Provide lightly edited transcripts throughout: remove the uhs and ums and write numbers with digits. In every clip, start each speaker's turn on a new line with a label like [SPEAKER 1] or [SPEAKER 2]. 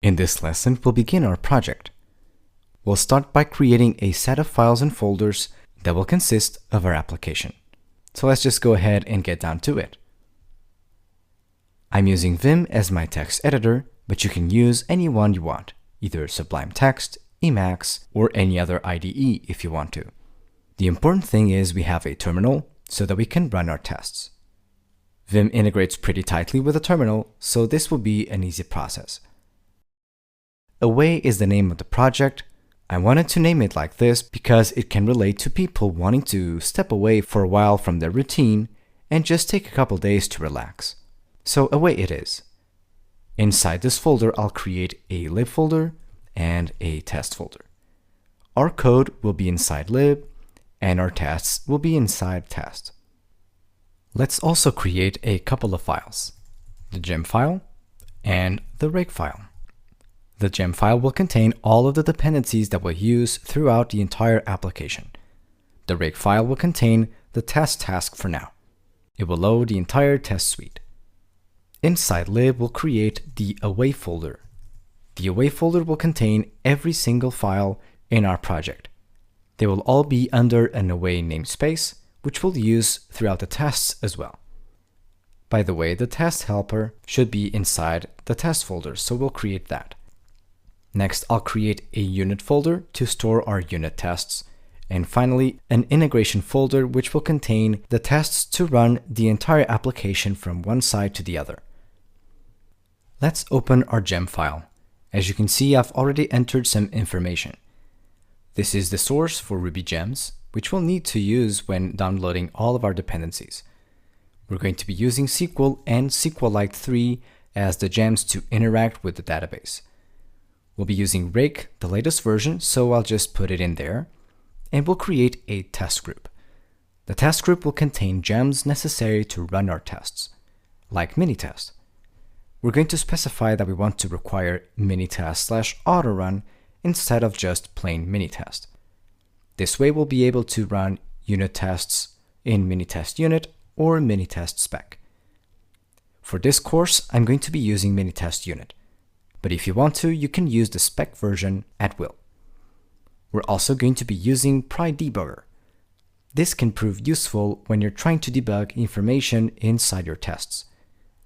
[SPEAKER 1] In this lesson, we'll begin our project. We'll start by creating a set of files and folders that will consist of our application. So let's just go ahead and get down to it. I'm using Vim as my text editor, but you can use any one you want, either Sublime Text, Emacs, or any other IDE if you want to. The important thing is we have a terminal so that we can run our tests. Vim integrates pretty tightly with a terminal, so this will be an easy process. Away is the name of the project. I wanted to name it like this because it can relate to people wanting to step away for a while from their routine and just take a couple days to relax. So away it is. Inside this folder, I'll create a lib folder and a test folder. Our code will be inside lib and our tests will be inside test. Let's also create a couple of files, the gem file and the rake file. The gem file will contain all of the dependencies that we'll use throughout the entire application. The rake file will contain the test task for now. It will load the entire test suite. Inside lib, we'll create the away folder. The away folder will contain every single file in our project. They will all be under an away namespace, which we'll use throughout the tests as well. By the way, the test helper should be inside the test folder, so we'll create that. Next, I'll create a unit folder to store our unit tests. And finally, an integration folder which will contain the tests to run the entire application from one side to the other. Let's open our gem file. As you can see, I've already entered some information. This is the source for Ruby gems, which we'll need to use when downloading all of our dependencies. We're going to be using SQL and SQLite 3 as the gems to interact with the database. We'll be using Rake, the latest version, so I'll just put it in there. And we'll create a test group. The test group will contain gems necessary to run our tests, like Minitest. We're going to specify that we want to require Minitest/autorun instead of just plain Minitest. This way we'll be able to run unit tests in Minitest unit or Minitest spec. For this course, I'm going to be using Minitest unit. But if you want to, you can use the spec version at will. We're also going to be using PryDebugger. This can prove useful when you're trying to debug information inside your tests.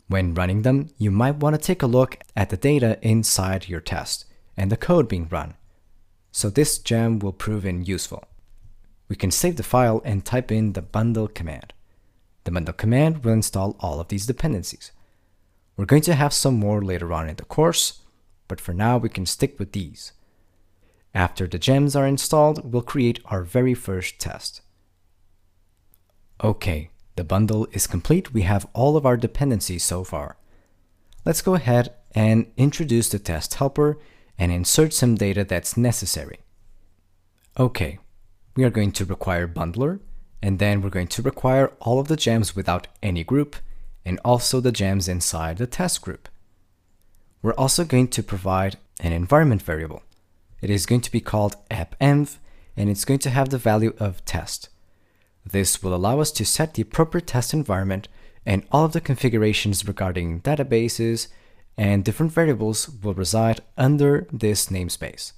[SPEAKER 1] When running them, you might want to take a look at the data inside your test and the code being run. So this gem will prove useful. We can save the file and type in the bundle command. The bundle command will install all of these dependencies. We're going to have some more later on in the course, but for now we can stick with these. After the gems are installed, we'll create our very first test. Okay, the bundle is complete. We have all of our dependencies so far. Let's go ahead and introduce the test helper and insert some data that's necessary. Okay, we are going to require bundler, and then we're going to require all of the gems without any group, and also the gems inside the test group. We're also going to provide an environment variable. It is going to be called app-env, and it's going to have the value of test. This will allow us to set the appropriate test environment, and all of the configurations regarding databases and different variables will reside under this namespace.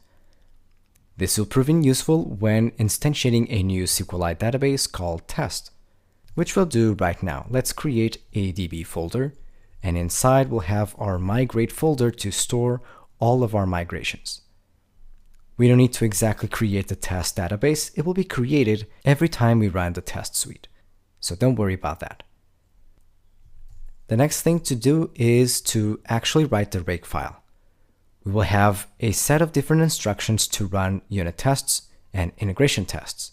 [SPEAKER 1] This will prove useful when instantiating a new SQLite database called test, which we'll do right now. Let's create a DB folder, and inside we'll have our migrate folder to store all of our migrations. We don't need to exactly create the test database. It will be created every time we run the test suite. So don't worry about that. The next thing to do is to actually write the rake file. We will have a set of different instructions to run unit tests and integration tests.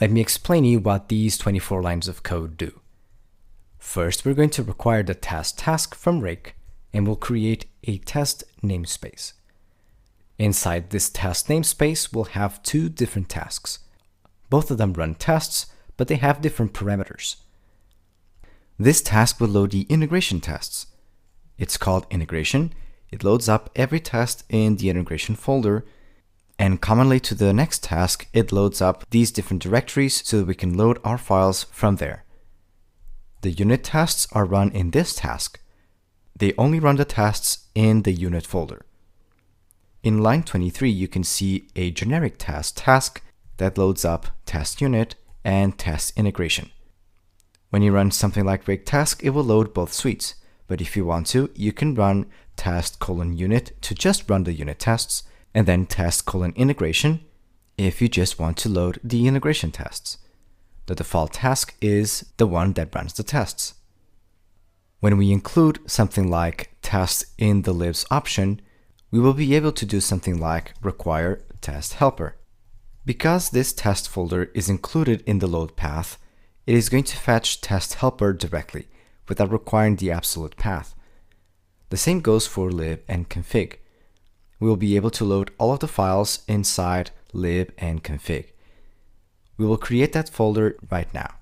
[SPEAKER 1] Let me explain you what these 24 lines of code do. First, we're going to require the test task from Rake, and we'll create a test namespace. Inside this test namespace, we'll have two different tasks. Both of them run tests, but they have different parameters. This task will load the integration tests. It's called integration. It loads up every test in the integration folder, and commonly to the next task, it loads up these different directories so that we can load our files from there. The unit tests are run in this task. they only run the tests in the unit folder. In line 23, you can see a generic task that loads up test unit and test integration. When you run something like rake task, it will load both suites. But if you want to, you can run test:unit to just run the unit tests, and then test:integration if you just want to load the integration tests. The default task is the one that runs the tests. When we include something like tests in the libs option, we will be able to do something like require test helper. Because this test folder is included in the load path, it is going to fetch test helper directly without requiring the absolute path. The same goes for lib and config. We will be able to load all of the files inside lib and config. We will create that folder right now.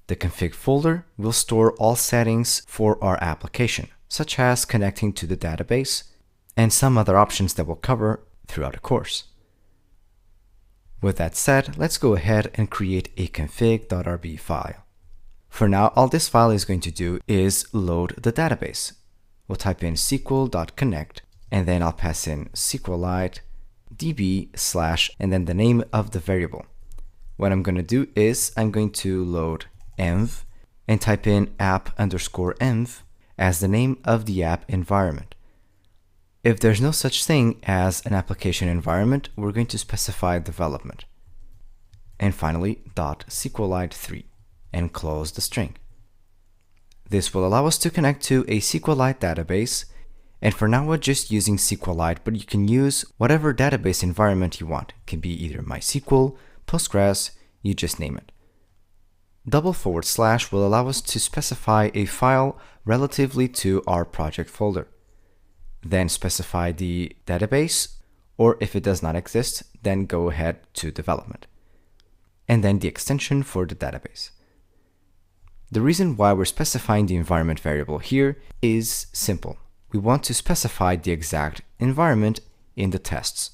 [SPEAKER 1] The config folder will store all settings for our application, such as connecting to the database and some other options that we'll cover throughout the course. With that said, let's go ahead and create a config.rb file. For now, all this file is going to do is load the database. We'll type in sql.connect, and then I'll pass in SQLite db/ and then the name of the variable. What I'm going to do is I'm going to load env and type in app_env as the name of the app environment. If there's no such thing as an application environment, we're going to specify development. And finally, .SQLite3 and close the string. This will allow us to connect to a SQLite database, and for now we're just using SQLite, but you can use whatever database environment you want. It can be either MySQL, Postgres, you just name it. // will allow us to specify a file relatively to our project folder. Then specify the database, or if it does not exist, then go ahead to development. And then the extension for the database. The reason why we're specifying the environment variable here is simple. We want to specify the exact environment in the tests.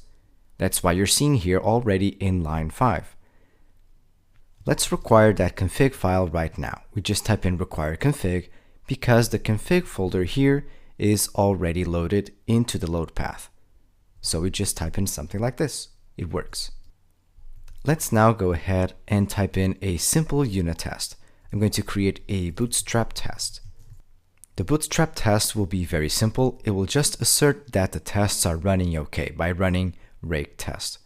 [SPEAKER 1] That's why you're seeing here already in line 5. Let's require that config file right now. We just type in require config because the config folder here is already loaded into the load path. So we just type in something like this. It works. Let's now go ahead and type in a simple unit test. I'm going to create a bootstrap test. The bootstrap test will be very simple. It will just assert that the tests are running okay by running rake test.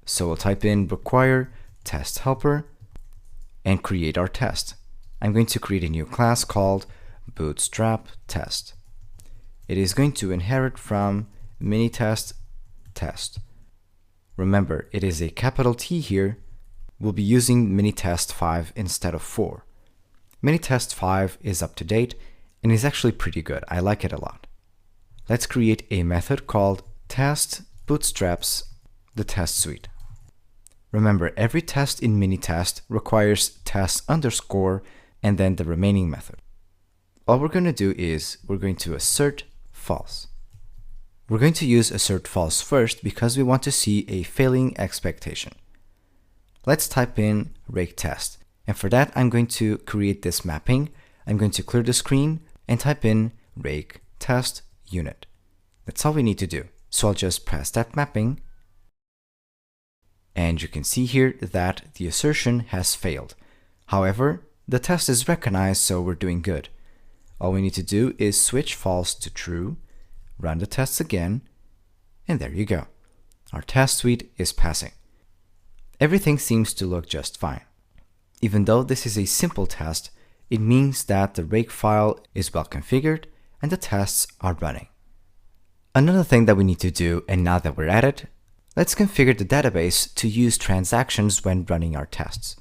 [SPEAKER 1] So we'll type in require test helper and create our test. I'm going to create a new class called bootstrap test. It is going to inherit from minitest test. Remember, it is a capital T here. We'll be using minitest 5 instead of 4. Minitest 5 is up to date and is actually pretty good. I like it a lot. Let's create a method called test bootstraps the test suite. Remember, every test in minitest requires test underscore and then the remaining method. All we're going to do is we're going to assert false. We're going to use assert false first because we want to see a failing expectation. Let's type in rake test, and for that I'm going to create this mapping. I'm going to clear the screen and type in rake test unit. That's all we need to do. So I'll just press that mapping, and you can see here that the assertion has failed. However, the test is recognized, so we're doing good. All we need to do is switch false to true, run the tests again, and there you go. Our test suite is passing. Everything seems to look just fine. Even though this is a simple test, it means that the rake file is well configured and the tests are running. Another thing that we need to do, and now that we're at it, let's configure the database to use transactions when running our tests.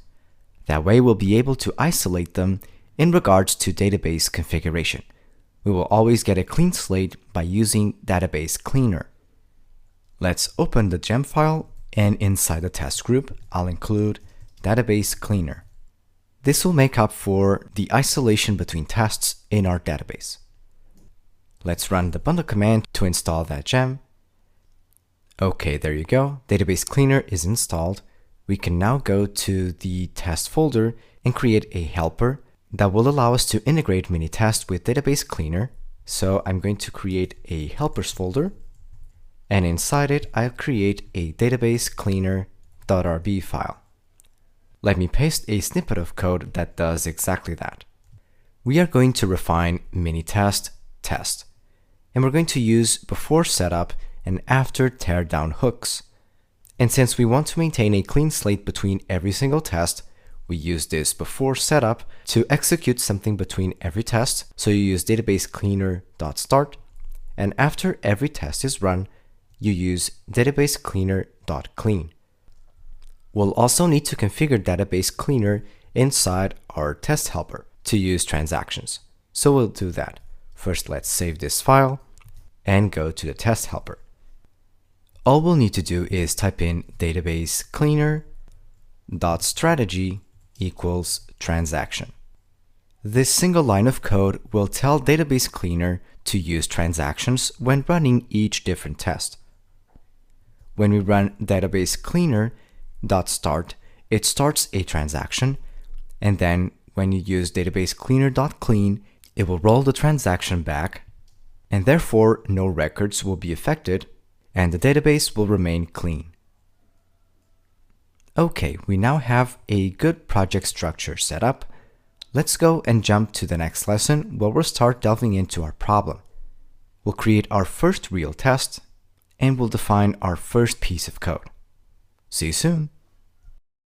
[SPEAKER 1] That way we'll be able to isolate them in regards to database configuration. We will always get a clean slate by using database cleaner. Let's open the gem file, and inside the test group, I'll include database cleaner. This will make up for the isolation between tests in our database. Let's run the bundle command to install that gem. Okay, there you go. Database cleaner is installed. We can now go to the test folder and create a helper that will allow us to integrate Minitest with Database Cleaner. So I'm going to create a helpers folder, and inside it, I'll create a database cleaner.rb file. Let me paste a snippet of code that does exactly that. We are going to refine Minitest test, and we're going to use before setup and after teardown hooks. And since we want to maintain a clean slate between every single test, we use this before setup to execute something between every test. So you use database cleaner.start, and after every test is run, you use database cleaner.clean. We'll also need to configure database cleaner inside our test helper to use transactions. So we'll do that. First, let's save this file and go to the test helper. All we'll need to do is type in database cleaner.strategy equals transaction. This single line of code will tell database cleaner to use transactions when running each different test. When we run database cleaner.start, it starts a transaction, and then when you use database cleaner.clean, it will roll the transaction back, and therefore no records will be affected, and the database will remain clean. Okay, we now have a good project structure set up. Let's go and jump to the next lesson where we'll start delving into our problem. We'll create our first real test, and we'll define our first piece of code. See you soon.